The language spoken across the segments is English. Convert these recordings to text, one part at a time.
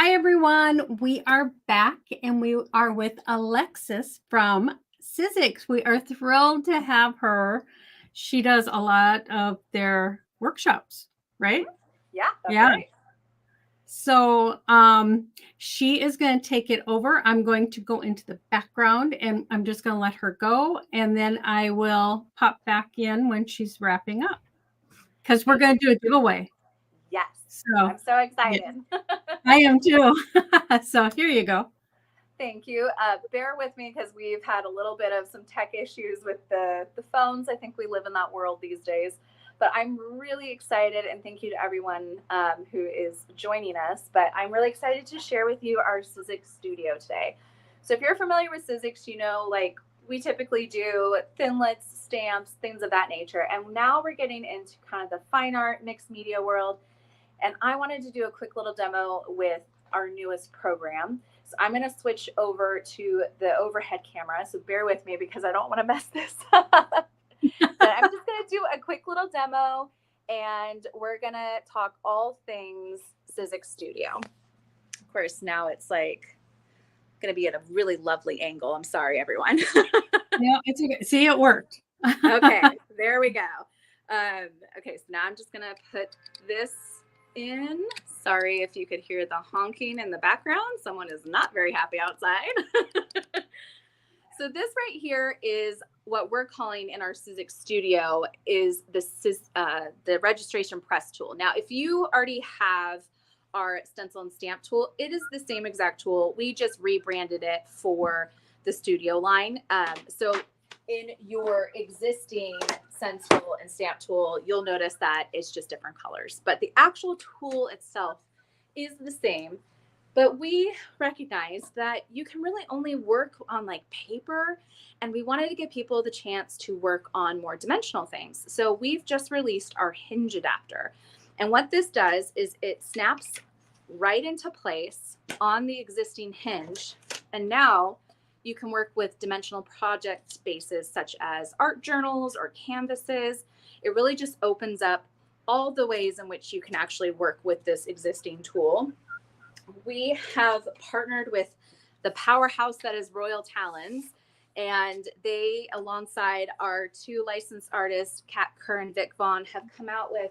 Hi, everyone. We are back and we are with Alexis from Sizzix. We are thrilled to have her. She does a lot of their workshops, right? Yeah, that's Yeah. right. So she is going to take it over. I'm going to go into the background and I'm just going to let her go. And then I will pop back in when she's wrapping up because we're Thank you. going to do a giveaway. Yes, So I'm so yeah, excited. I am too. So here you go. Thank you. Bear with me because we've had a little bit of some tech issues with the phones. I think we live in that world these days. But I'm really excited, and thank you to everyone who is joining us. But I'm really excited to share with you our Sizzix studio today. So if you're familiar with Sizzix, you know, like we typically do thinlits, stamps, things of that nature. And now we're getting into kind of the fine art mixed media world. And I wanted to do a quick little demo with our newest program. So I'm going to switch over to the overhead camera. So bear with me because I don't want to mess this up. But I'm just going to do a quick little demo and we're going to talk all things Sizzix Studio. Of course, now it's like going to be at a really lovely angle. I'm sorry, everyone. Yeah, it's okay. See, it worked. Okay, there we go. Okay, so now I'm just going to put this in. Sorry if you could hear the honking in the background. Someone is not very happy outside. So this right here is what we're calling in our Sizzix studio is the registration press tool. Now, if you already have our stencil and stamp tool, it is the same exact tool. We just rebranded it for the studio line. So in your existing stencil and stamp tool, you'll notice that it's just different colors, but the actual tool itself is the same. But we recognized that you can really only work on like paper, and we wanted to give people the chance to work on more dimensional things. So we've just released our hinge adapter. And what this does is it snaps right into place on the existing hinge. And now you can work with dimensional project spaces such as art journals or canvases. It really just opens up all the ways in which you can actually work with this existing tool. We have partnered with the powerhouse that is Royal Talons, and they, alongside our two licensed artists, Kat Kerr and Vic Vaughn, have come out with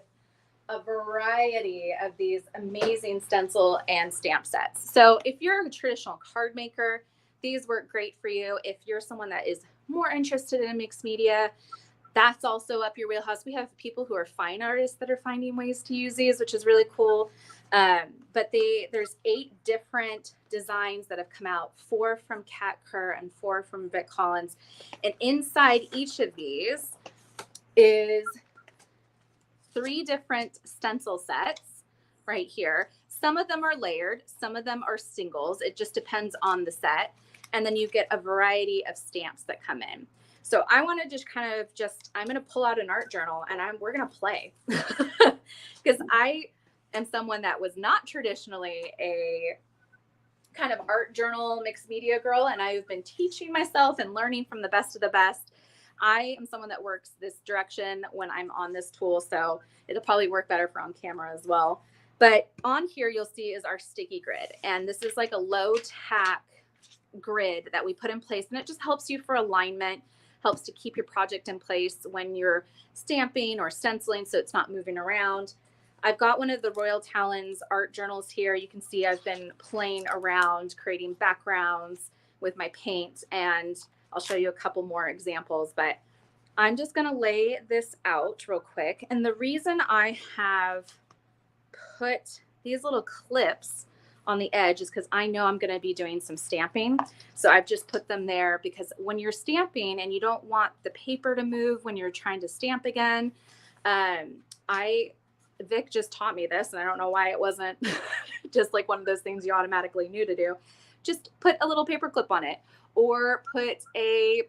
a variety of these amazing stencil and stamp sets. So if you're a traditional card maker, these work great for you. If you're someone that is more interested in mixed media, that's also up your wheelhouse. We have people who are fine artists that are finding ways to use these, which is really cool. But there's 8 different designs that have come out, 4 from Kat Kerr and 4 from Vic Collins. And inside each of these is 3 different stencil sets right here. Some of them are layered, some of them are singles. It just depends on the set. And then you get a variety of stamps that come in. So I want to just I'm going to pull out an art journal and we're going to play because I am someone that was not traditionally a kind of art journal mixed media girl. And I've been teaching myself and learning from the best of the best. I am someone that works this direction when I'm on this tool. So it'll probably work better for on camera as well. But on here, you'll see is our sticky grid. And this is like a low tack grid that we put in place. And it just helps you for alignment, helps to keep your project in place when you're stamping or stenciling so it's not moving around. I've got one of the Royal Talons art journals here. You can see I've been playing around creating backgrounds with my paint, and I'll show you a couple more examples, but I'm just going to lay this out real quick. And the reason I have put these little clips on the edge is because I know I'm going to be doing some stamping. So I've just put them there because when you're stamping and you don't want the paper to move when you're trying to stamp again, Vic just taught me this, and I don't know why it wasn't just like one of those things you automatically knew to do. Just put a little paper clip on it, or put a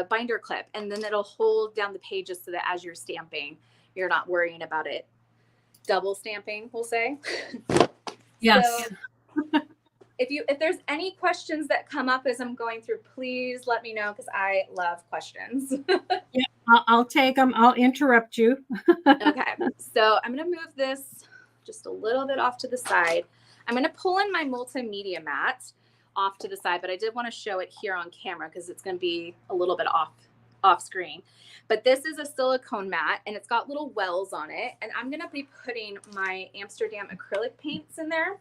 binder clip, and then it'll hold down the pages so that as you're stamping, you're not worrying about it double stamping, we'll say. Yes. So if there's any questions that come up as I'm going through, please let me know because I love questions. Yeah, I'll take them. I'll interrupt you. Okay, so I'm going to move this just a little bit off to the side. I'm going to pull in my multimedia mat off to the side, but I did want to show it here on camera because it's going to be a little bit off screen. But this is a silicone mat and it's got little wells on it. And I'm going to be putting my Amsterdam acrylic paints in there.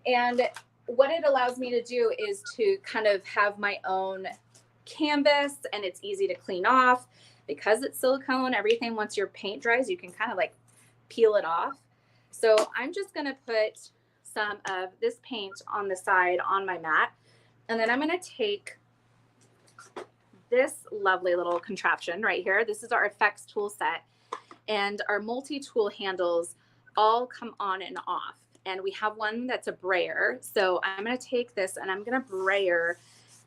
And what it allows me to do is to kind of have my own canvas, and it's easy to clean off because it's silicone. Everything, once your paint dries, you can kind of like peel it off. So I'm just going to put some of this paint on the side on my mat. And then I'm going to take this lovely little contraption right here. This is our effects tool set, and our multi-tool handles all come on and off. And we have one that's a brayer. So I'm going to take this and I'm going to brayer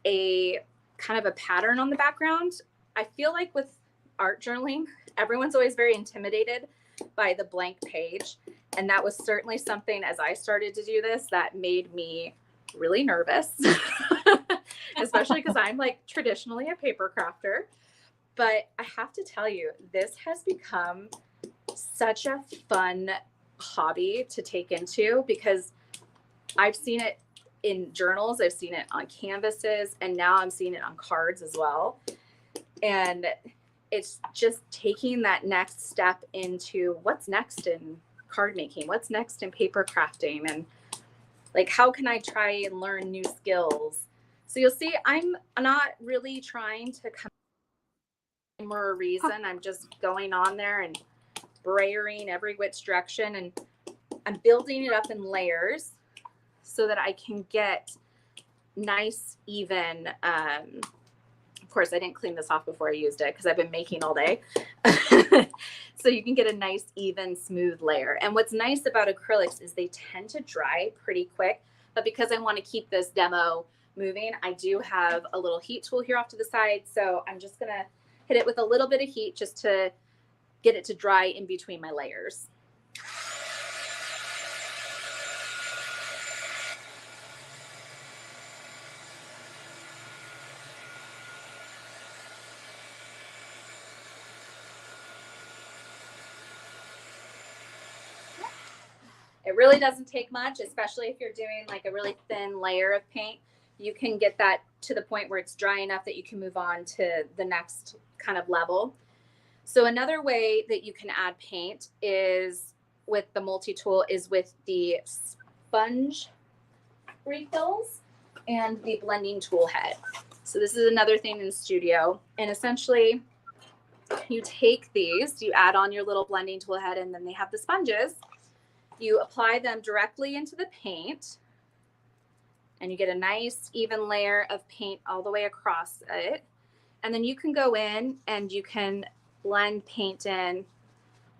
a kind of a pattern on the background. I feel like with art journaling, everyone's always very intimidated by the blank page. And that was certainly something as I started to do this that made me really nervous, especially because I'm like traditionally a paper crafter. But I have to tell you, this has become such a fun hobby to take into because I've seen it in journals, I've seen it on canvases, and now I'm seeing it on cards as well. And it's just taking that next step into what's next in card making, what's next in paper crafting, and like how can I try and learn new skills. So you'll see I'm not really trying to come for a reason. I'm just going on there and brayering every which direction, and I'm building it up in layers so that I can get nice, even, of course, I didn't clean this off before I used it because I've been making all day. So you can get a nice, even, smooth layer. And what's nice about acrylics is they tend to dry pretty quick. But because I want to keep this demo moving, I do have a little heat tool here off to the side. So I'm just going to hit it with a little bit of heat just to get it to dry in between my layers. It really doesn't take much, especially if you're doing like a really thin layer of paint. You can get that to the point where it's dry enough that you can move on to the next kind of level. So another way that you can add paint is with the multi-tool is with the sponge refills and the blending tool head. So this is another thing in studio. And essentially you take these, you add on your little blending tool head, and then they have the sponges. You apply them directly into the paint and you get a nice even layer of paint all the way across it. And then you can go in and you can blend paint in.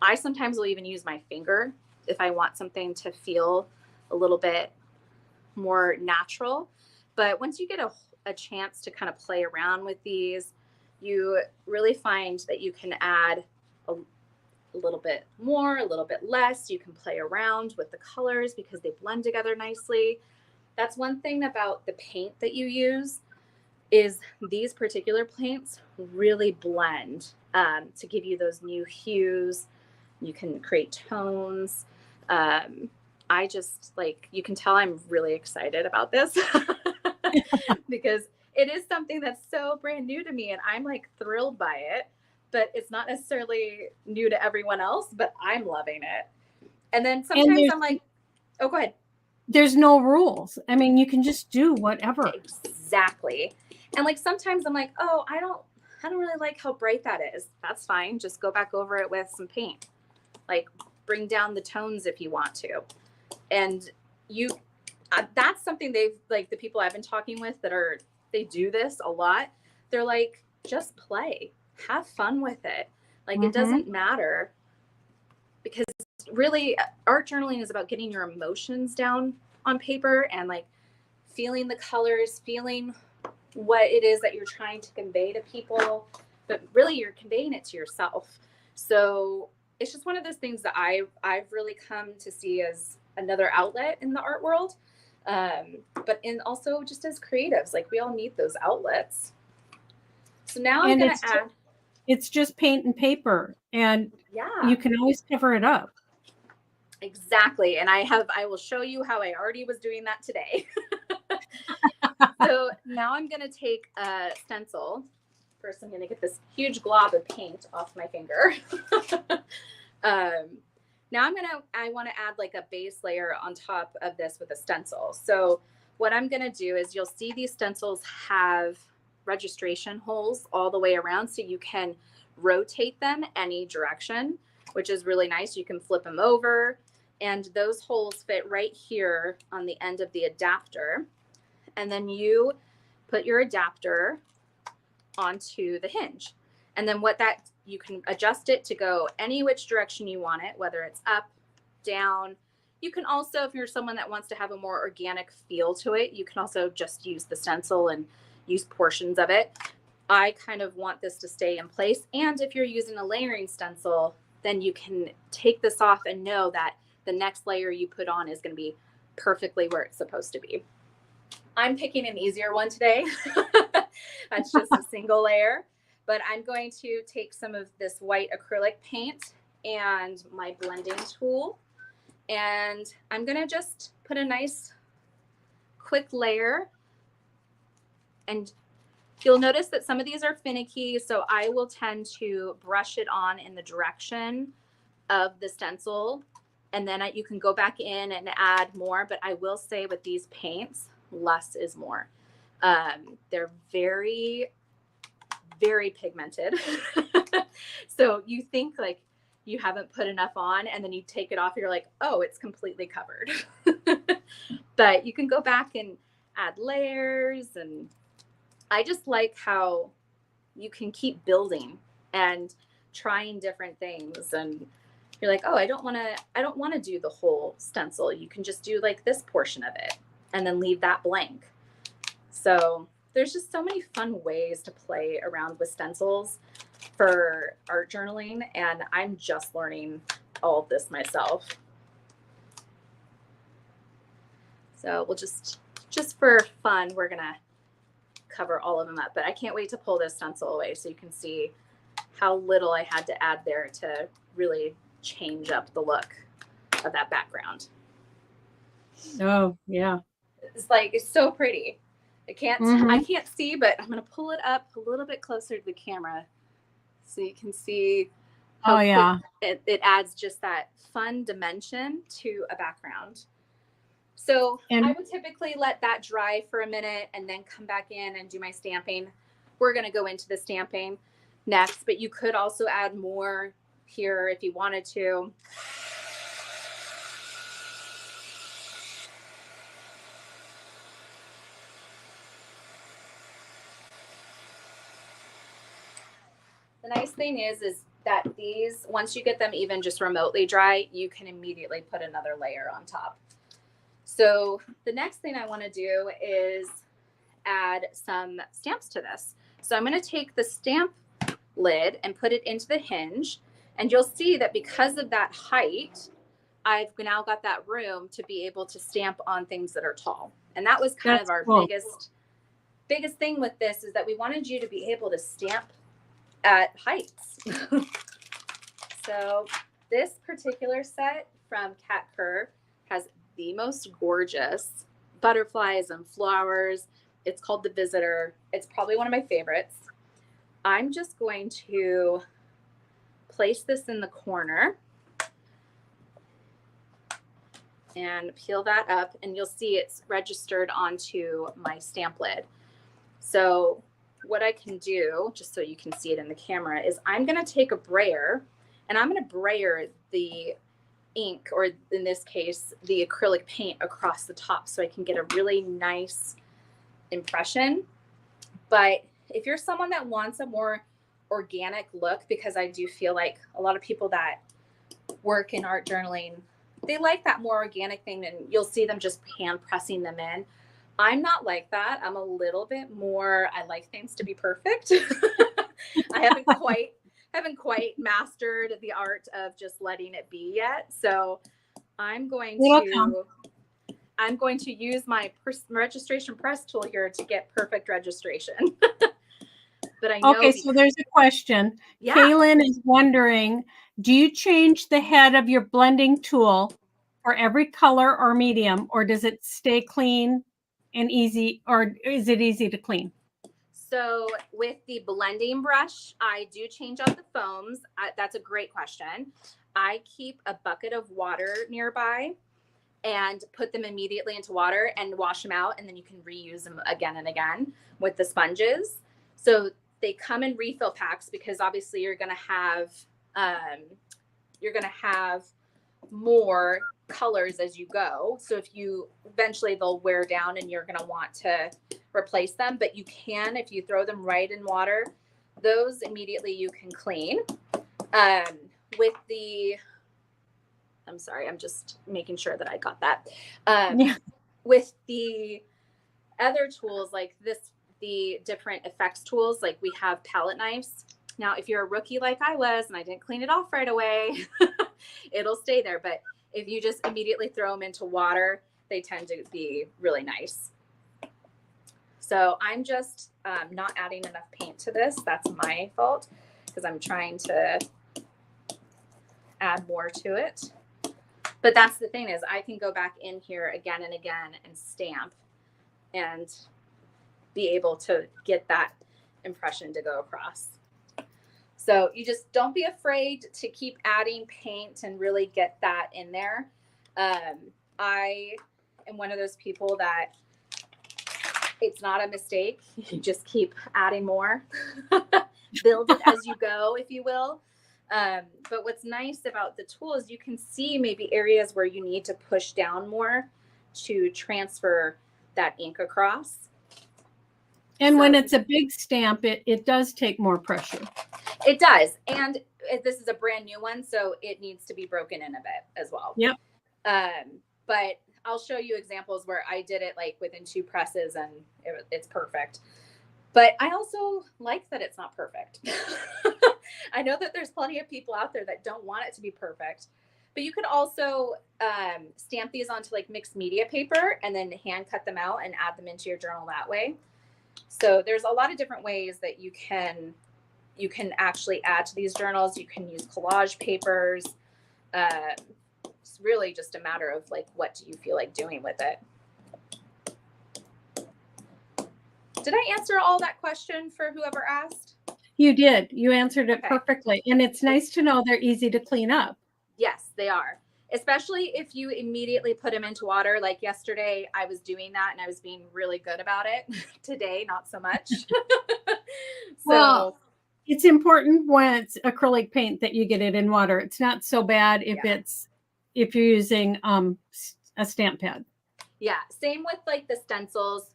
I sometimes will even use my finger if I want something to feel a little bit more natural. But once you get a chance to kind of play around with these, you really find that you can add a little bit more, a little bit less. You can play around with the colors because they blend together nicely. That's one thing about the paint that you use is these particular paints really blend to give you those new hues. You can create tones. I just like, you can tell I'm really excited about this because it is something that's so brand new to me and I'm like thrilled by it, but it's not necessarily new to everyone else, but I'm loving it. And then sometimes I'm like, oh, go ahead. There's no rules. I mean, you can just do whatever. Exactly. And like, sometimes I'm like, oh, I don't really like how bright that is. That's fine. Just go back over it with some paint. Like bring down the tones if you want to. And that's something they've, like the people I've been talking with they do this a lot. They're like, just play, have fun with it. Like, it doesn't matter, because really art journaling is about getting your emotions down on paper and like feeling the colors, feeling what it is that you're trying to convey to people, but really you're conveying it to yourself. So it's just one of those things that I've really come to see as another outlet in the art world. But also just as creatives, like we all need those outlets. So now I'm going to add. It's just paint and paper, and yeah, you can always cover it up. Exactly. And I will show you how I already was doing that today. So now I'm going to take a stencil. First, I'm going to get this huge glob of paint off my finger. Now I want to add like a base layer on top of this with a stencil. So what I'm going to do is you'll see these stencils have registration holes all the way around, so you can rotate them any direction, which is really nice. You can flip them over, and those holes fit right here on the end of the adapter. And then you put your adapter onto the hinge. And then you can adjust it to go any which direction you want it, whether it's up, down. You can also, if you're someone that wants to have a more organic feel to it, you can also just use the stencil and use portions of it. I kind of want this to stay in place. And if you're using a layering stencil, then you can take this off and know that the next layer you put on is going to be perfectly where it's supposed to be. I'm picking an easier one today. That's just a single layer. But I'm going to take some of this white acrylic paint and my blending tool. And I'm going to just put a nice quick layer. And you'll notice that some of these are finicky, so I will tend to brush it on in the direction of the stencil. And then you can go back in and add more. But I will say with these paints, less is more. They're very, very pigmented. So you think like you haven't put enough on, and then you take it off, you're like, oh, it's completely covered. But you can go back and add layers, and I just like how you can keep building and trying different things. And you're like, oh, I don't want to do the whole stencil. You can just do like this portion of it and then leave that blank. So there's just so many fun ways to play around with stencils for art journaling, and I'm just learning all of this myself. So we'll just for fun, we're gonna cover all of them up, but I can't wait to pull this stencil away so you can see how little I had to add there to really change up the look of that background. Oh, yeah. It's so pretty. I can't see, but I'm going to pull it up a little bit closer to the camera so you can see how it adds just that fun dimension to a background. So I would typically let that dry for a minute and then come back in and do my stamping. We're going to go into the stamping next, but you could also add more here if you wanted to. The nice thing is that these, once you get them even just remotely dry, you can immediately put another layer on top. So the next thing I want to do is add some stamps to this. So I'm going to take the stamp lid and put it into the hinge, and you'll see that because of that height, I've now got that room to be able to stamp on things that are tall. And that was kind of our biggest thing with this, is that we wanted you to be able to stamp at heights. So this particular set from Cat Kerr has the most gorgeous butterflies and flowers. It's called The Visitor. It's probably one of my favorites. I'm just going to place this in the corner and peel that up, and you'll see it's registered onto my stamp lid. So what I can do, just so you can see it in the camera, is I'm going to take a brayer, and I'm going to brayer the ink, or in this case, the acrylic paint, across the top so I can get a really nice impression. But if you're someone that wants a more organic look, because I do feel like a lot of people that work in art journaling, they like that more organic thing, and you'll see them just hand pressing them in. I'm not like that. I'm a little bit more, I like things to be perfect. I haven't quite mastered the art of just letting it be yet. So I'm going to use my registration press tool here to get perfect registration. But I know. Okay, so there's a question. Yeah. Kaylin is wondering, do you change the head of your blending tool for every color or medium, or does it stay clean and easy, or is it easy to clean? So with the blending brush, I do change out the foams. That's a great question. I keep a bucket of water nearby and put them immediately into water and wash them out. And then you can reuse them again and again with the sponges. So they come in refill packs because obviously you're going to have more colors as you go. So if you eventually they'll wear down and you're going to want to replace them, but you can, if you throw them right in water, those immediately you can clean. With the, I'm sorry, I'm just making sure that I got that. Yeah. With the other tools like this, the different effects tools, like we have palette knives. Now, if you're a rookie like I was and I didn't clean it off right away, it'll stay there. But if you just immediately throw them into water, they tend to be really nice. So I'm just not adding enough paint to this. That's my fault because I'm trying to add more to it. But that's the thing is I can go back in here again and again and stamp and be able to get that impression to go across. So you just don't be afraid to keep adding paint and really get that in there. I am one of those people that it's not a mistake. You just keep adding more. Build it as you go, if you will. But what's nice about the tool is you can see maybe areas where you need to push down more to transfer that ink across. And when it's a big stamp, it does take more pressure. It does. And this is a brand new one, so it needs to be broken in a bit as well. Yep. But I'll show you examples where I did it like within 2 presses and it's perfect. But I also like that it's not perfect. I know that there's plenty of people out there that don't want it to be perfect. But you could also stamp these onto like mixed media paper and then hand cut them out and add them into your journal that way. So there's a lot of different ways that you can actually add to these journals. You can use collage papers. It's really just a matter of like, what do you feel like doing with it? Did I answer all that question for whoever asked? You did. You answered it perfectly. And it's nice to know they're easy to clean up. Yes, they are. Especially if you immediately put them into water. Like yesterday, I was doing that and I was being really good about it. Today, not so much. Well, it's important when it's acrylic paint that you get it in water. It's not so bad if you're using a stamp pad. Yeah, same with like the stencils.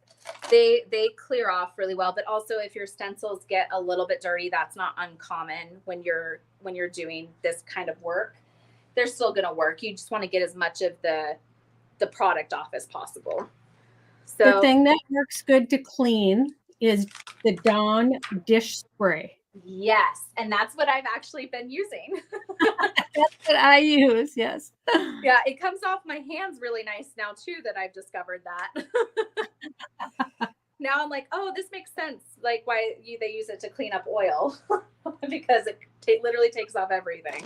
They clear off really well, but also if your stencils get a little bit dirty, that's not uncommon when you're doing this kind of work. They're still going to work. You just want to get as much of the product off as possible. So the thing that works good to clean is the Dawn dish spray. Yes, and that's what I've actually been using. That's what I use, yes. Yeah, it comes off my hands really nice now too that I've discovered that. Now I'm like, oh, this makes sense. Like why they use it to clean up oil because it literally takes off everything.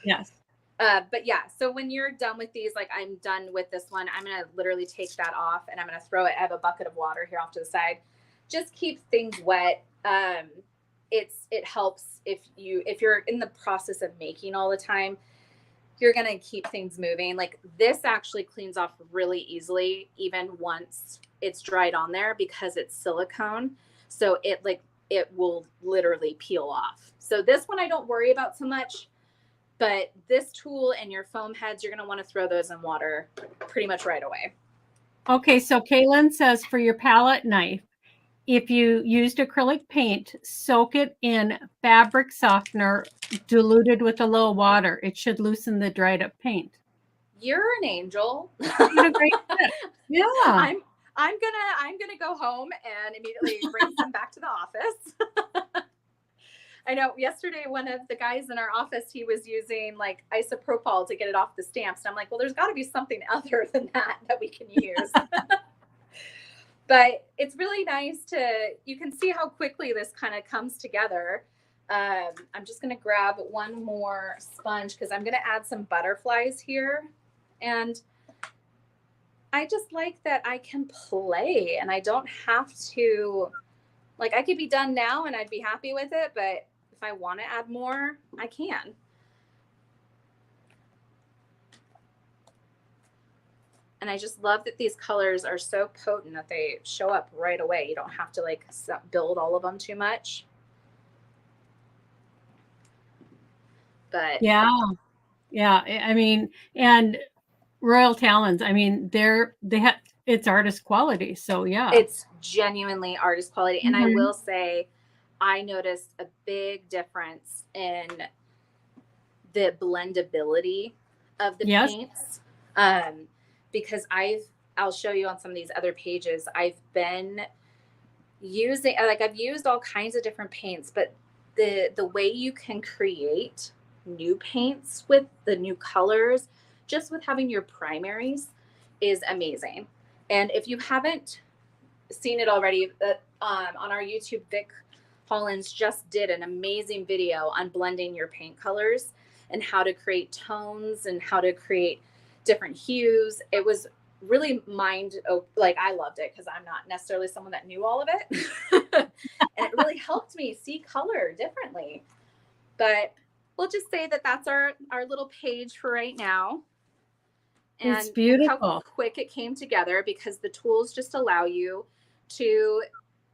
Yes. But yeah, so when you're done with these, like I'm done with this one, I'm going to literally take that off and I'm going to throw it. I have a bucket of water here off to the side. Just keep things wet. It helps if you're in the process of making all the time, you're going to keep things moving. Like this actually cleans off really easily, even once it's dried on there because it's silicone. So it will literally peel off. So this one I don't worry about so much. But this tool and your foam heads, you're going to want to throw those in water pretty much right away. Okay, so Kaylin says for your palette knife, if you used acrylic paint, soak it in fabric softener diluted with a little water. It should loosen the dried up paint. You're an angel. You did a great tip. Yeah. I'm gonna go home and immediately bring some back to the office. I know yesterday, one of the guys in our office, he was using like isopropyl to get it off the stamps. And I'm like, well, there's got to be something other than that we can use. But it's really nice you can see how quickly this kind of comes together. I'm just going to grab one more sponge because I'm going to add some butterflies here. And I just like that I can play and I don't have to, like, I could be done now and I'd be happy with it, but if I want to add more, I can. And I just love that these colors are so potent that they show up right away. You don't have to like build all of them too much. But Yeah. Yeah. I mean, and Royal Talons, I mean, they have, it's artist quality. So yeah. it's genuinely artist quality. And I Mhm. will say, I noticed a big difference in the blendability of the Yes. paints. Because I'll show you on some of these other pages, I've been using, like, I've used all kinds of different paints, but the way you can create new paints with the new colors just with having your primaries is amazing. And if you haven't seen it already, on our YouTube, Vic Hollins just did an amazing video on blending your paint colors and how to create tones and how to create different hues. It was really like, I loved it because I'm not necessarily someone that knew all of it. And it really helped me see color differently. But we'll just say that that's our little page for right now. And It's look how beautiful. quick it came together because the tools just allow you to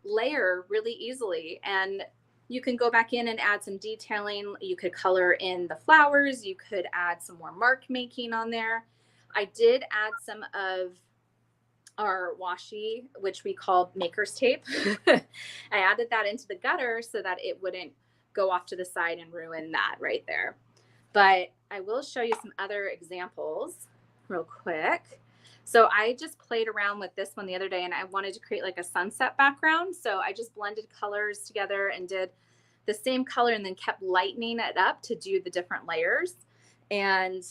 layer really easily. And you can go back in and add some detailing. You could color in the flowers. You could add some more mark making on there. I did add some of our washi, which we call maker's tape. I added that into the gutter so that it wouldn't go off to the side and ruin that right there. But I will show you some other examples real quick. So I just played around with this one the other day and I wanted to create like a sunset background. So I just blended colors together and did the same color and then kept lightening it up to do the different layers. And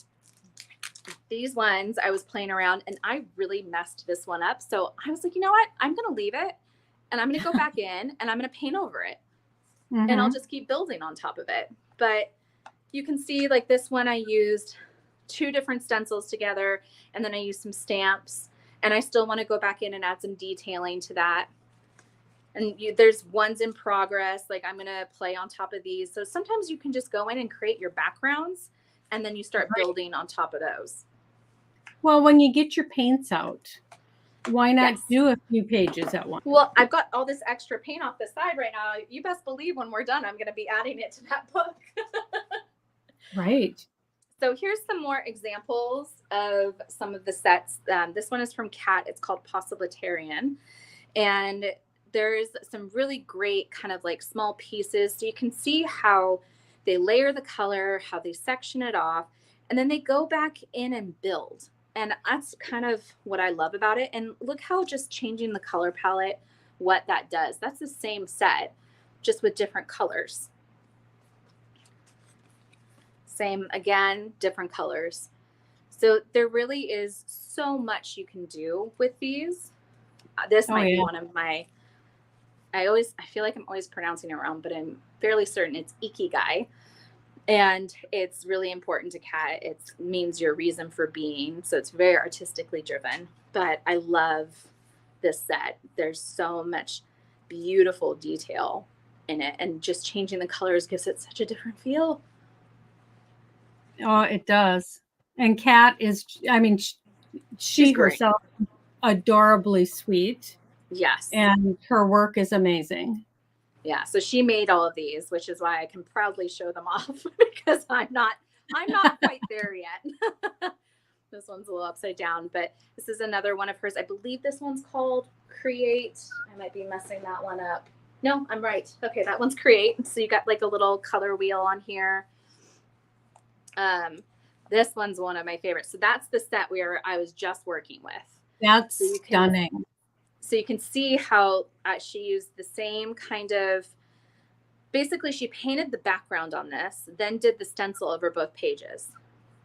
these ones I was playing around and I really messed this one up. So I was like, you know what? I'm going to leave it and I'm going to go back in and I'm going to paint over it. And I'll just keep building on top of it. But you can see like this one, I used 2 different stencils together and then I used some stamps and I still want to go back in and add some detailing to that. And there's ones in progress. Like I'm going to play on top of these. So sometimes you can just go in and create your backgrounds and then you start building on top of those. Well, when you get your paints out, why not Yes. do a few pages at once? Well, I've got all this extra paint off the side right now. You best believe when we're done, I'm going to be adding it to that book. Right. So here's some more examples of some of the sets. This one is from Kat. It's called Possibilitarian. And there's some really great kind of like small pieces. So you can see how they layer the color, how they section it off, and then they go back in and build. And that's kind of what I love about it. And look how just changing the color palette, what that does. That's the same set, just with different colors. Same again, different colors. So there really is so much you can do with these. This might be one of my, I feel like I'm always pronouncing it wrong, but I'm fairly certain it's Ikigai. And it's really important to Kat. It means your reason for being. So it's very artistically driven. But I love this set. There's so much beautiful detail in it. And just changing the colors gives it such a different feel. Oh, it does. And Kat is, I mean, she herself adorably sweet. Yes. And her work is amazing. Yeah. So she made all of these, which is why I can proudly show them off because I'm not quite there yet. This one's a little upside down, but this is another one of hers. I believe this one's called Create. I might be messing that one up. No, I'm right. Okay, that one's Create. So you got like a little color wheel on here. This one's one of my favorites. So that's the set I was just working with. That's stunning. So you can see how she used the same kind of, basically she painted the background on this, then did the stencil over both pages.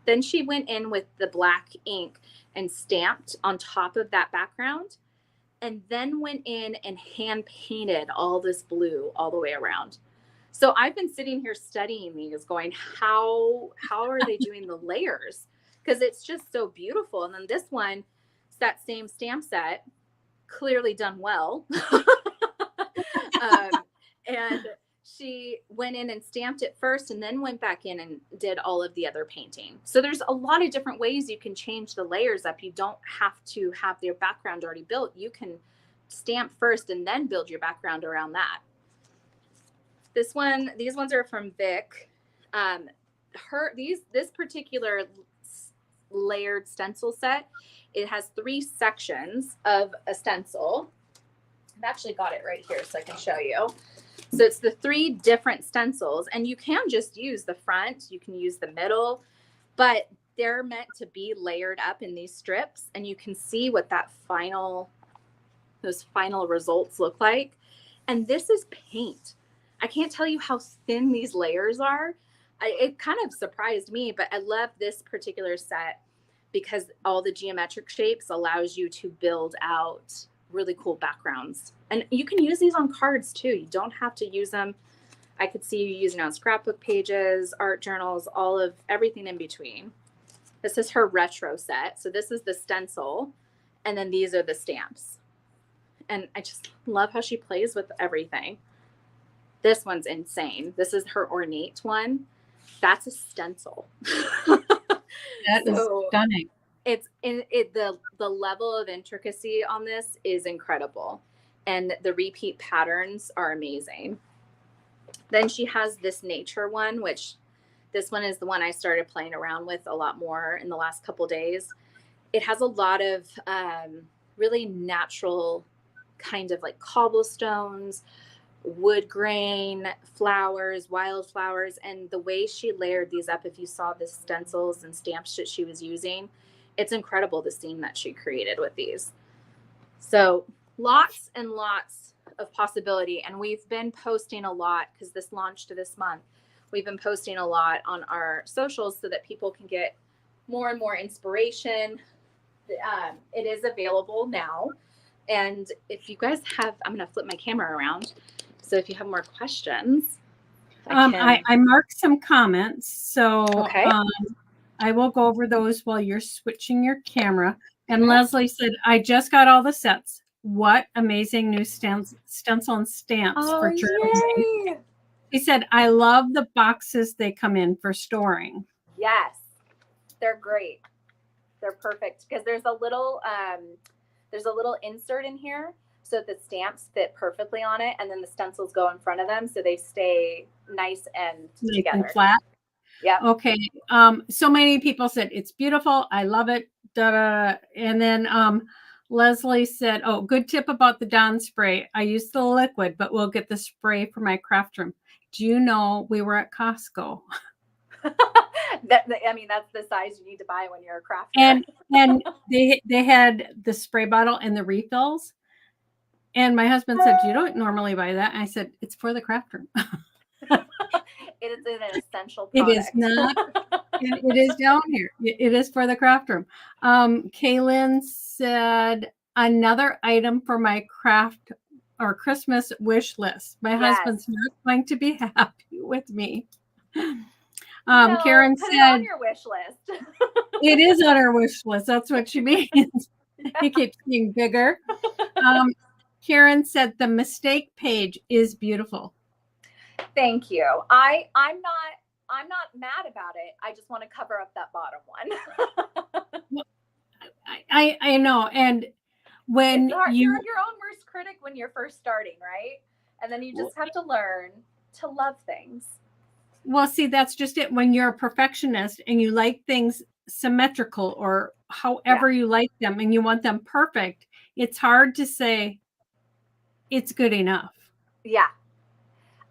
Then she went in with the black ink and stamped on top of that background, and then went in and hand painted all this blue all the way around. So I've been sitting here studying these going, how are they doing the layers? because it's just so beautiful. And then this one, it's that same stamp set, clearly done well. And she went in and stamped it first and then went back in and did all of the other painting. So there's a lot of different ways you can change the layers up. You don't have to have your background already built. You can stamp first and then build your background around that. These ones are from Vic. This particular layered stencil set, it has 3 sections of a stencil. I've actually got it right here so I can show you. So it's the 3 different stencils, and you can just use the front, you can use the middle, but they're meant to be layered up in these strips, and you can see what those final results look like. And this is paint. I can't tell you how thin these layers are. It kind of surprised me, but I love this particular set because all the geometric shapes allows you to build out really cool backgrounds. And you can use these on cards too. You don't have to use them. I could see you using on scrapbook pages, art journals, everything in between. This is her retro set. So this is the stencil, and then these are the stamps. And I just love how she plays with everything. This one's insane. This is her ornate one. That's a stencil. That is stunning. The level of intricacy on this is incredible, and the repeat patterns are amazing. Then she has this nature one, which this one is the one I started playing around with a lot more in the last couple days. It has a lot of really natural kind of like cobblestones, wood grain, flowers, wildflowers, and the way she layered these up, if you saw the stencils and stamps that she was using, it's incredible, the scene that she created with these. So lots and lots of possibility. And we've been posting a lot because this launched this month. We've been posting a lot on our socials so that people can get more and more inspiration. It is available now. And if you guys have, I'm going to flip my camera around. So if you have more questions, I marked some comments. So okay. I will go over those while you're switching your camera. And Leslie said, I just got all the sets. What amazing new stencil and stamps for journalism. He said, I love the boxes they come in for storing. Yes, they're great. They're perfect because there's a little insert in here so the stamps fit perfectly on it, and then the stencils go in front of them so they stay nice and together. And flat. Yeah. Okay. So many people said it's beautiful. I love it. Da-da. And then Leslie said, oh, good tip about the Dawn spray. I use the liquid, but we'll get the spray for my craft room. Do you know we were at Costco? I mean, that's the size you need to buy when you're a crafter. And they had the spray bottle and the refills. And my husband said, you don't normally buy that. And I said, it's for the craft room. It is an essential product. It is not. It is down here. It is for the craft room. Kaylin said, another item for my craft or Christmas wish list. My husband's not going to be happy with me. No, Karen put said, it on your wish list. It is on our wish list. That's what she means. He keeps getting bigger. Karen said the mistake page is beautiful. Thank you. I'm not mad about it. I just want to cover up that bottom one. I know. And when you're your own worst critic when you're first starting, right? And then you just have to learn to love things. Well, see, that's just it. When you're a perfectionist and you like things symmetrical or however you like them and you want them perfect, it's hard to say it's good enough. Yeah.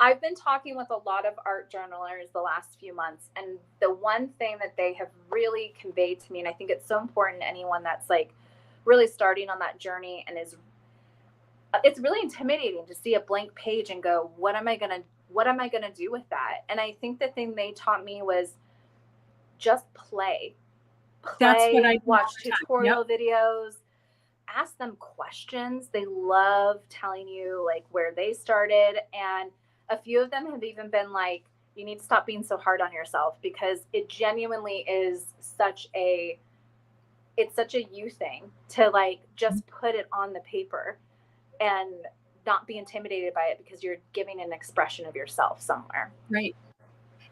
I've been talking with a lot of art journalers the last few months, and the one thing that they have really conveyed to me, and I think it's so important to anyone that's like really starting on that journey, and it's really intimidating to see a blank page and go, what am I gonna do with that? And I think the thing they taught me was just play. That's what I watch tutorial videos, ask them questions. They love telling you like where they started, and a few of them have even been like, You need to stop being so hard on yourself, because it genuinely is it's such a you thing to like just put it on the paper and not be intimidated by it, because you're giving an expression of yourself somewhere. Right.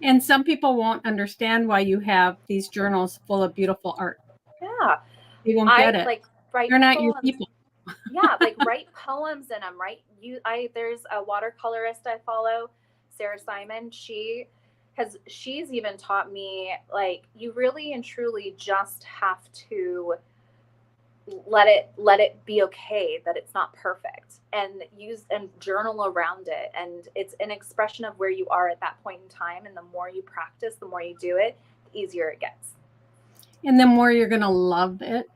And some people won't understand why you have these journals full of beautiful art. Yeah. They won't get it. Like write They're not your poems. people. Yeah, like write poems in them, right? There's a watercolorist I follow, Sarah Simon. She's even taught me, like, you really and truly just have to let it be okay that it's not perfect, and use and journal around it, and it's an expression of where you are at that point in time, and the more you practice, the more you do it, the easier it gets. And the more you're going to love it.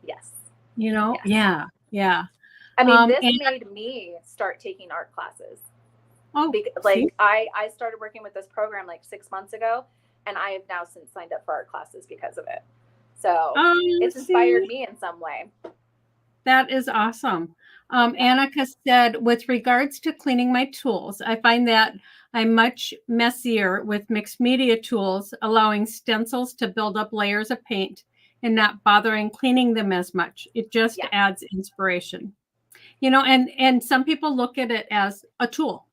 Yes. Yes. Yeah. I mean, this made me start taking art classes. Oh, like I started working with this program like 6 months ago, and I have now since signed up for art classes because of it. So it's inspired me in some way. That is awesome. Annika said, with regards to cleaning my tools, I find that I'm much messier with mixed media tools, allowing stencils to build up layers of paint and not bothering cleaning them as much. It just adds inspiration. And some people look at it as a tool.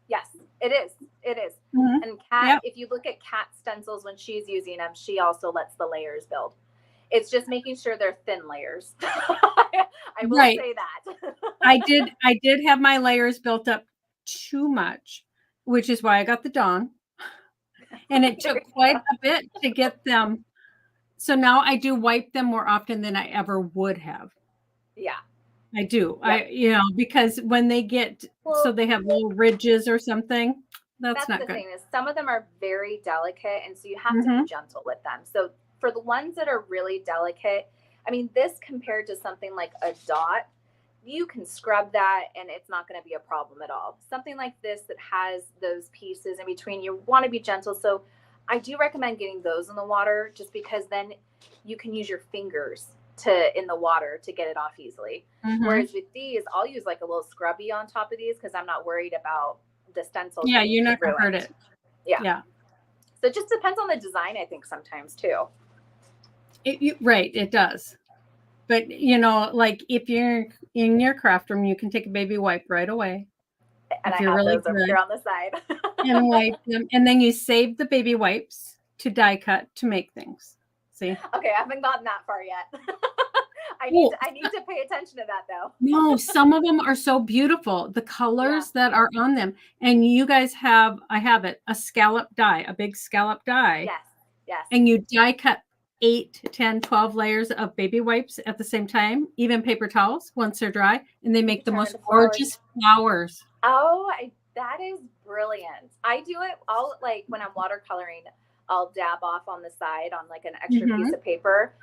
Yes, it is. It is. Mm-hmm. And Kat, if you look at Kat's stencils when she's using them, she also lets the layers build. It's just making sure they're thin layers. I will say that. I did have my layers built up too much, which is why I got the Dawn. And it took quite a bit to get them. So now I do wipe them more often than I ever would have. Yeah. I do. Yep. Because when they get, so they have little ridges or something, that's not good. Thing is, some of them are very delicate, and so you have to be gentle with them. So for the ones that are really delicate, I mean, this compared to something like a dot, you can scrub that and it's not going to be a problem at all. Something like this that has those pieces in between, you want to be gentle. So I do recommend getting those in the water, just because then you can use your fingers in the water to get it off easily. Whereas with these, I'll use like a little scrubby on top of these, because I'm not worried about the stencils. Yeah, you're not going to hurt it. Yeah. So it just depends on the design, I think, sometimes too. It does. But, like if you're in your craft room, you can take a baby wipe right away. And I have those over here on the side. And wipe them. And then you save the baby wipes to die cut to make things. See? Okay, I haven't gotten that far yet. I need to pay attention to that, though. No, some of them are so beautiful. The colors that are on them. And you guys I have it, a scallop die, a big scallop die. Yes. And you die cut 8, 10, 12 layers of baby wipes at the same time, even paper towels once they're dry, and they make the most gorgeous flowers. Oh, that is brilliant. I do it all, like when I'm watercoloring, I'll dab off on the side on like an extra piece of paper.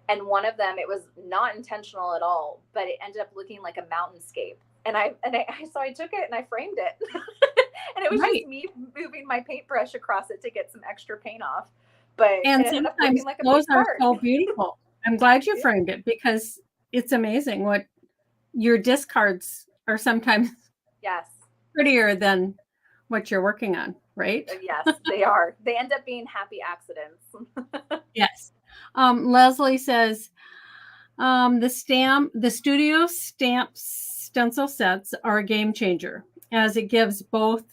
And one of them, it was not intentional at all, but it ended up looking like a mountainscape. And so I took it and I framed it. And it was just me moving my paintbrush across it to get some extra paint off. And sometimes like those are so beautiful. I'm glad you framed it, because it's amazing what your discards are sometimes prettier than what you're working on, right? Yes, they are. They end up being happy accidents. Yes. Leslie says, the studio stamp stencil sets are a game changer, as it gives both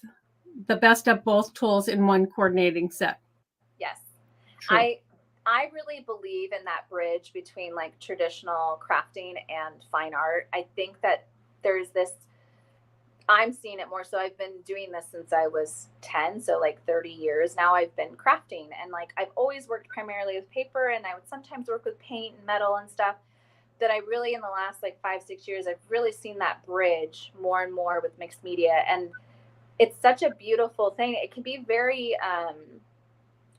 the best of both tools in one coordinating set. Yes. True. I really believe in that bridge between like traditional crafting and fine art. I think that there's this, I'm seeing it more. So I've been doing this since I was 10. So like 30 years now I've been crafting, and like I've always worked primarily with paper, and I would sometimes work with paint and metal and stuff. That I really, in the last like 5-6 years, I've really seen that bridge more and more with mixed media. And it's such a beautiful thing. It can be very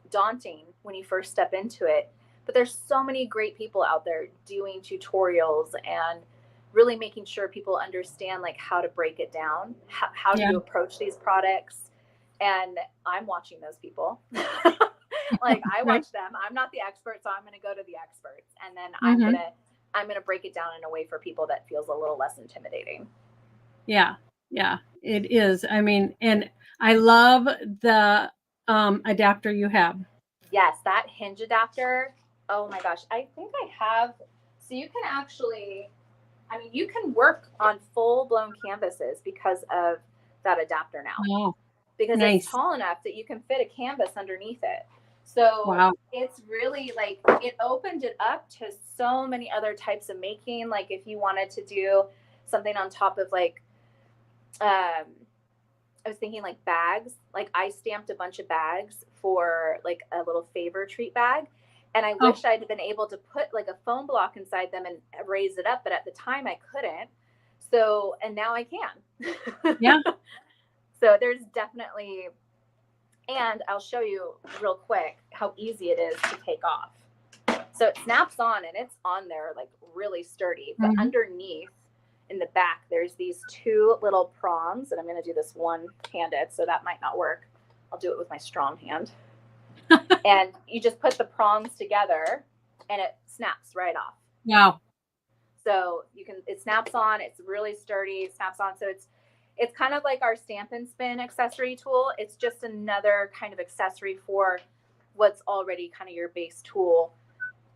daunting when you first step into it, but there's so many great people out there doing tutorials and really making sure people understand like how to break it down, how to approach these products. And I'm watching those people. Like I watch them. I'm not the expert, so I'm going to go to the experts, and then I'm going to break it down in a way for people that feels a little less intimidating. Yeah, it is. I mean, and I love the adapter you have. Yes, that hinge adapter. Oh my gosh. I think I have. So you can actually, I mean, you can work on full blown canvases because of that adapter now, Oh, because it's nice. tall enough that you can fit a canvas underneath it. So Wow. it's really like, it opened it up to so many other types of making. Like if you wanted to do something on top of like, I was thinking like bags. Like I stamped a bunch of bags for like a little favor treat bag. And I Oh, wish I'd been able to put like a foam block inside them and raise it up, but at the time I couldn't. So, and now I can. yeah. So there's definitely, and I'll show you real quick how easy it is to take off. So it snaps on and it's on there like really sturdy, but Mhm. underneath in the back, there's these two little prongs, and I'm going to do this one-handed, so that might not work. I'll do it with my strong hand. And you just put the prongs together and it snaps right off. Wow. So you can, it snaps on, it's really sturdy, it snaps on. So it's kind of like our stamp and spin accessory tool. It's just another kind of accessory for what's already kind of your base tool.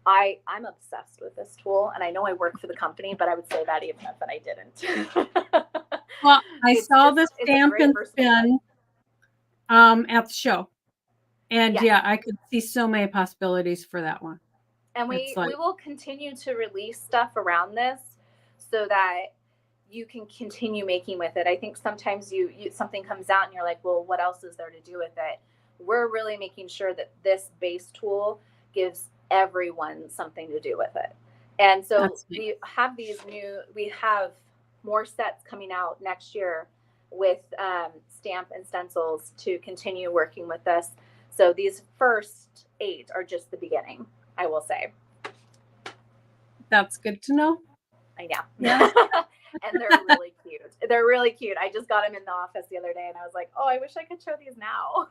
I'm obsessed with this tool, and I know I work for the company, but I would say that even if I didn't. Well, I It's saw just, the it's a stamp great and versatile tool. spin at the show. And Yes. yeah, I could see so many possibilities for that one. And It's we like, will continue to release stuff around this so that you can continue making with it. I think sometimes you something comes out and you're like, well, what else is there to do with it? We're really making sure that this base tool gives everyone something to do with it. And so that's we have more sets coming out next year with stamp and stencils to continue working with us. So these first 8 are just the beginning, I will say. that's good to know. I know. Yeah. And they're really cute. They're really cute. I just got them in the office the other day and I was like, oh, I wish I could show these now.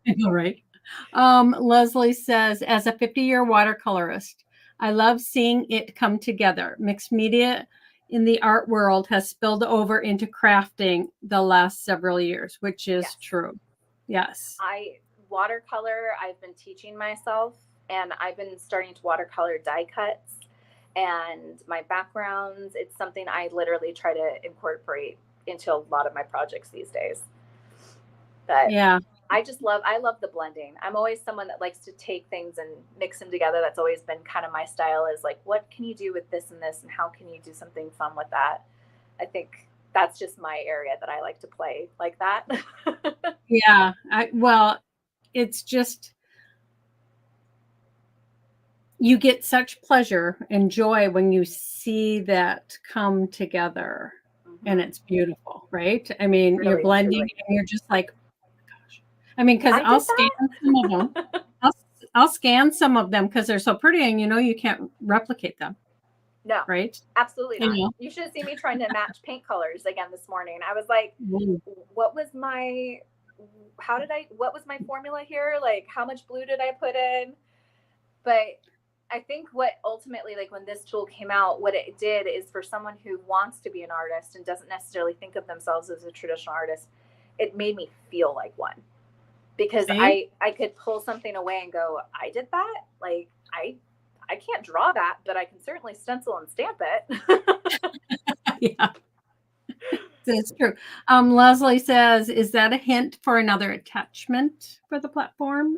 I know, right? Leslie says, as a 50-year watercolorist, I love seeing it come together. Mixed media in the art world has spilled over into crafting the last several years, which is Yes. true. Yes. Watercolor, I've been teaching myself, and I've been starting to watercolor die cuts and my backgrounds. It's something I literally try to incorporate into a lot of my projects these days. But Yeah. I love the blending. I'm always someone that likes to take things and mix them together. That's always been kind of my style, is like, what can you do with this and this, and how can you do something fun with that? I think that's just my area that I like to play like that. Yeah. Well, it's just, you get such pleasure and joy when you see that come together, and it's beautiful, right? I mean, Really, you're blending truly. and you're just like, gosh. I mean, because I I'll did scan that. some of them. I'll scan some of them because they're so pretty, and you can't replicate them, No, right? absolutely You not. know. You should have seen me trying to match paint colors again this morning. I was like, Mm. what was my, what was my formula here? Like, how much blue did I put in? But I think what ultimately, like when this tool came out, what it did is for someone who wants to be an artist and doesn't necessarily think of themselves as a traditional artist, it made me feel like one, because See? I could pull something away and go, I did that. Like I can't draw that, but I can certainly stencil and stamp it. Yeah, it's true. Leslie says, is that a hint for another attachment for the platform?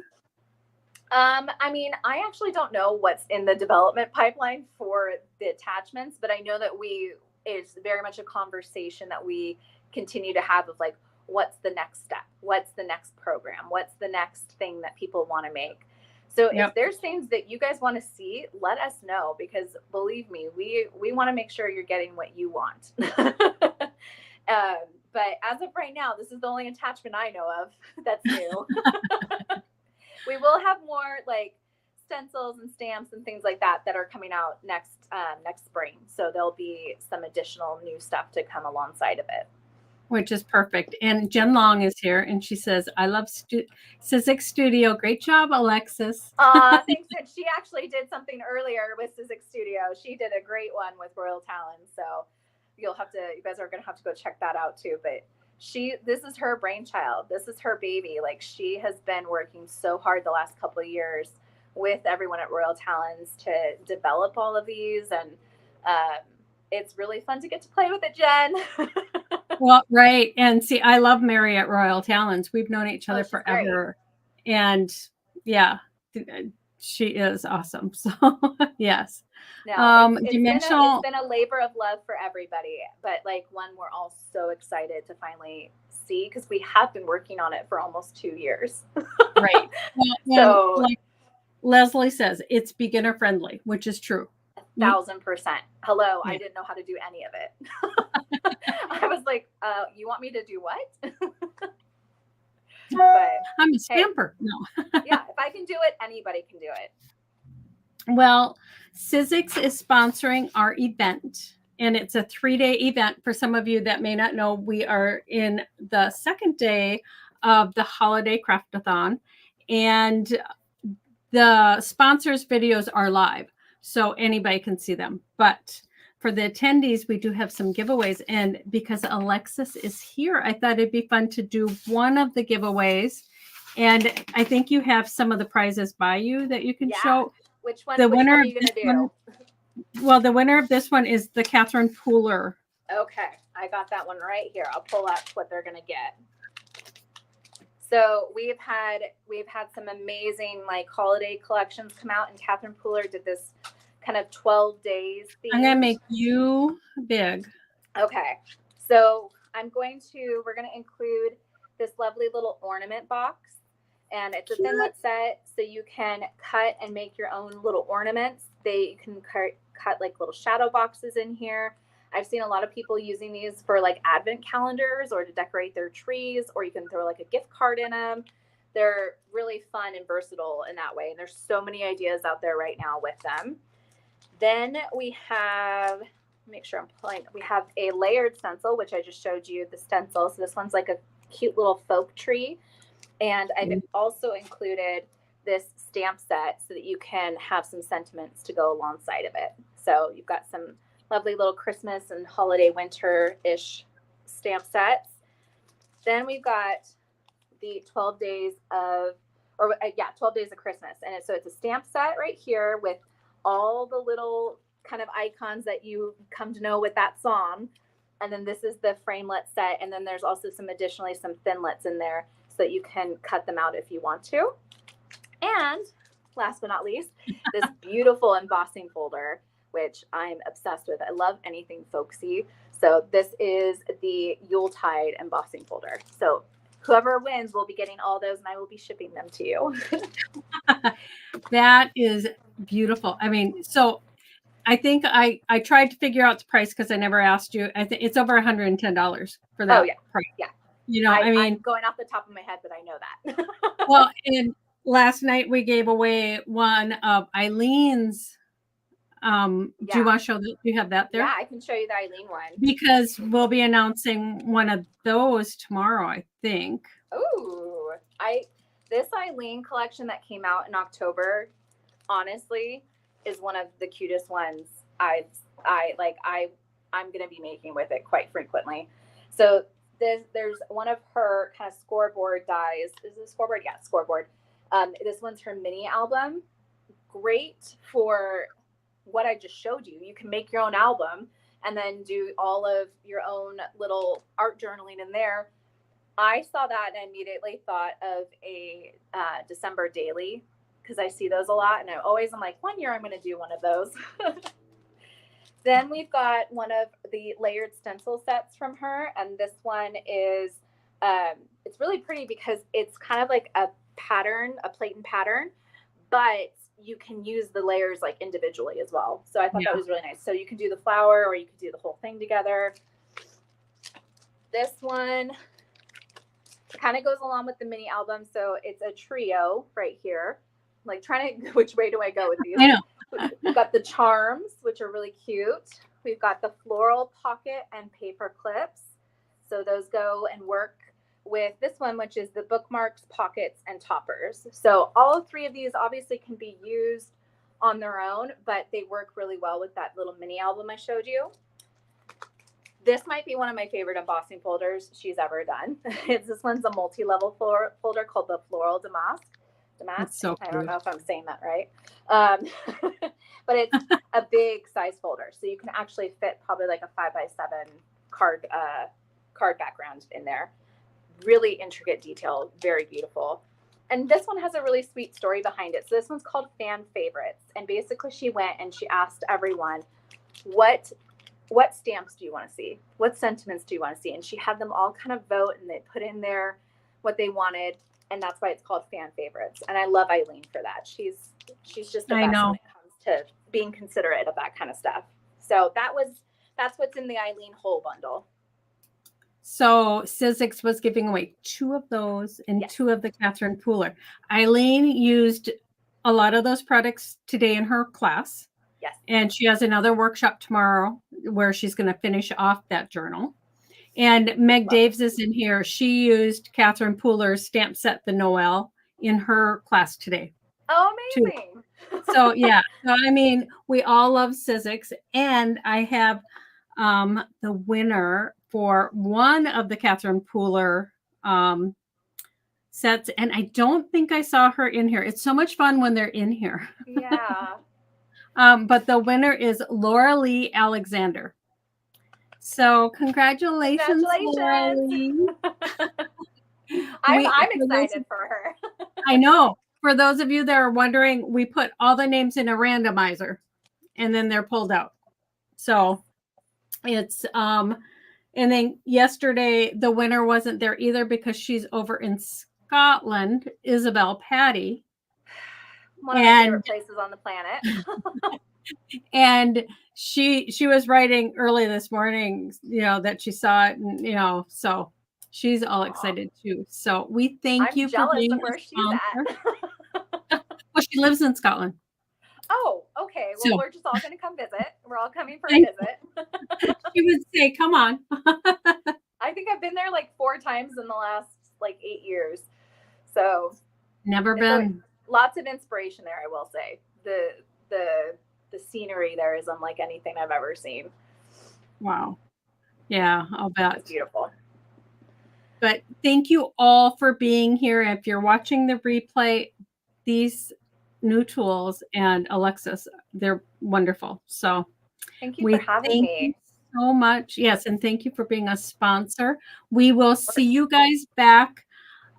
I mean, I actually don't know what's in the development pipeline for the attachments, but I know that it's very much a conversation that we continue to have of like, what's the next step? What's the next program? What's the next thing that people want to make? So if there's things that you guys want to see, let us know, because believe me, we want to make sure you're getting what you want. But as of right now, this is the only attachment I know of that's new. We will have more like stencils and stamps and things like that are coming out next spring. So there'll be some additional new stuff to come alongside of it. Which is perfect. And Jen Long is here, and she says, I love Sizzix Studio. Great job, Alexis. Thanks. And she actually did something earlier with Sizzix Studio. She did a great one with Royal Talon. So you guys are going to have to go check that out too. But this is her brainchild. This is her baby. Like, she has been working so hard the last couple of years with everyone at Royal Talons to develop all of these. And it's really fun to get to play with it, Jen. Well, right. And see, I love Mary at Royal Talons. We've known each other forever. Great. And yeah, she is awesome. So yes. No, it's been a labor of love for everybody, but like one we're all so excited to finally see, because we have been working on it for almost 2 years. Right. Well, so like Leslie says, it's beginner friendly, which is true. 1,000%. Hello, yeah. I didn't know how to do any of it. I was like, you want me to do what? But I'm a scamper. Hey, no. Yeah, if I can do it, anybody can do it. Well, Sizzix is sponsoring our event, and it's a 3-day event. For some of you that may not know, we are in the second day of the holiday craftathon, and the sponsors' videos are live, so anybody can see them. But for the attendees, we do have some giveaways, and because Alexis is here, I thought it'd be fun to do one of the giveaways. And I think you have some of the prizes by you that you can show. Which one are you going to do? Well, the winner of this one is the Catherine Pooler. Okay, I got that one right here. I'll pull up what they're going to get. So we've had some amazing like holiday collections come out, and Catherine Pooler did this kind of 12 days theme. I'm going to make you big. Okay, so we're going to include this lovely little ornament box. And it's a thinlet set, so you can cut and make your own little ornaments. You can cut like little shadow boxes in here. I've seen a lot of people using these for like advent calendars or to decorate their trees, or you can throw like a gift card in them. They're really fun and versatile in that way. And there's so many ideas out there right now with them. Then we have, make sure I'm pulling, we have a layered stencil, which I just showed you the stencil. So this one's like a cute little folk tree. And I've also included this stamp set so that you can have some sentiments to go alongside of it. So you've got some lovely little Christmas and holiday winter-ish stamp sets. Then we've got the 12 days of, 12 days of Christmas. And so it's a stamp set right here with all the little kind of icons that you come to know with that song. And then this is the framelit set. And then there's also some thinlets in there, so that you can cut them out if you want to. And last but not least, this beautiful embossing folder, which I'm obsessed with. I love anything folksy. So this is the Yuletide embossing folder. So whoever wins will be getting all those, and I will be shipping them to you. That is beautiful. I mean, so I think I tried to figure out the price because I never asked you. I think it's over $110 for that price. Yeah. You know, I mean, I'm going off the top of my head, but I know that. Well, and last night we gave away one of Eileen's. Do you want to show that? Do you have that there? Yeah, I can show you the Eileen one. Because we'll be announcing one of those tomorrow, I think. Ooh, this Eileen collection that came out in October, honestly, is one of the cutest ones I'm going to be making with it quite frequently. So there's one of her kind of scoreboard dies. Is it a scoreboard? Yeah, scoreboard. This one's her mini album. Great for what I just showed you. You can make your own album and then do all of your own little art journaling in there. I saw that and I immediately thought of a December daily, because I see those a lot. And I'm like, one year I'm going to do one of those. Then we've got one of the layered stencil sets from her. And this one is, it's really pretty because it's kind of like a pattern, a plate and pattern, but you can use the layers like individually as well. So I thought that was really nice. So you can do the flower or you can do the whole thing together. This one kind of goes along with the mini album. So it's a trio right here. I'm like trying to, which way do I go with these? I know. We've got the charms, which are really cute. We've got the floral pocket and paper clips. So those go and work with this one, which is the bookmarks, pockets, and toppers. So all three of these obviously can be used on their own, but they work really well with that little mini album I showed you. This might be one of my favorite embossing folders she's ever done. This one's a multi-level folder called the Floral Damask. It's so I don't cute. know if I'm saying that right. But it's a big size folder. So you can actually fit probably like a 5x7 card background in there. Really intricate detail, very beautiful. And this one has a really sweet story behind it. So this one's called Fan Favorites. And basically she went and she asked everyone, what stamps do you want to see? What sentiments do you want to see? And she had them all kind of vote, and they put in there what they wanted. And that's why it's called Fan Favorites. And I love Eileen for that. She's just the best when it comes to being considerate of that kind of stuff. So that's what's in the Eileen whole bundle. So Sizzix was giving away 2 of those and 2 of the Catherine Pooler. Eileen used a lot of those products today in her class. Yes. And she has another workshop tomorrow where she's going to finish off that journal. And Meg Daves is in here. She used Catherine Pooler's stamp set, the Noel, in her class today. Oh, amazing. So, yeah. So, I mean, we all love Sizzix. And I have the winner for one of the Catherine Pooler sets. And I don't think I saw her in here. It's so much fun when they're in here. Yeah. But the winner is Laura Lee Alexander. So congratulations. Laura Lee. I'm excited for her. I know. For those of you that are wondering, we put all the names in a randomizer and then they're pulled out. So it's and then yesterday the winner wasn't there either because she's over in Scotland, Isabel Patty. One of my favorite places on the planet. And she was writing early this morning, that she saw it, and so she's all excited too. So we thank you for being where she's at. Well, she lives in Scotland. Oh, okay. Well, we're just all going to come visit. We're all coming for a visit. She would say, "Come on." I think I've been there like 4 times in the last 8 years. So never been. Lots of inspiration there, I will say. The scenery there is unlike anything I've ever seen. Wow. Yeah, I'll bet. It's beautiful. But thank you all for being here. If you're watching the replay, these new tools and Alexis, they're wonderful. So thank you for having me so much. Yes, and thank you for being a sponsor. We will see you guys back.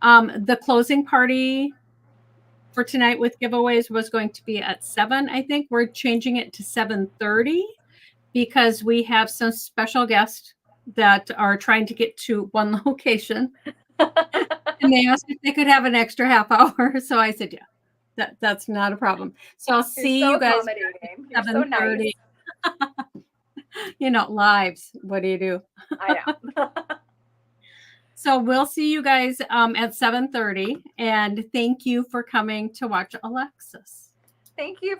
The closing party for tonight with giveaways was going to be at 7. I think we're changing it to 7:30 because we have some special guests that are trying to get to one location. And they asked if they could have an extra half hour. So I said, yeah, that's not a problem. So I'll see you guys at 7:30. Nice. Lives. What do you do? I know. So we'll see you guys at 7:30. And thank you for coming to watch Alexis. Thank you.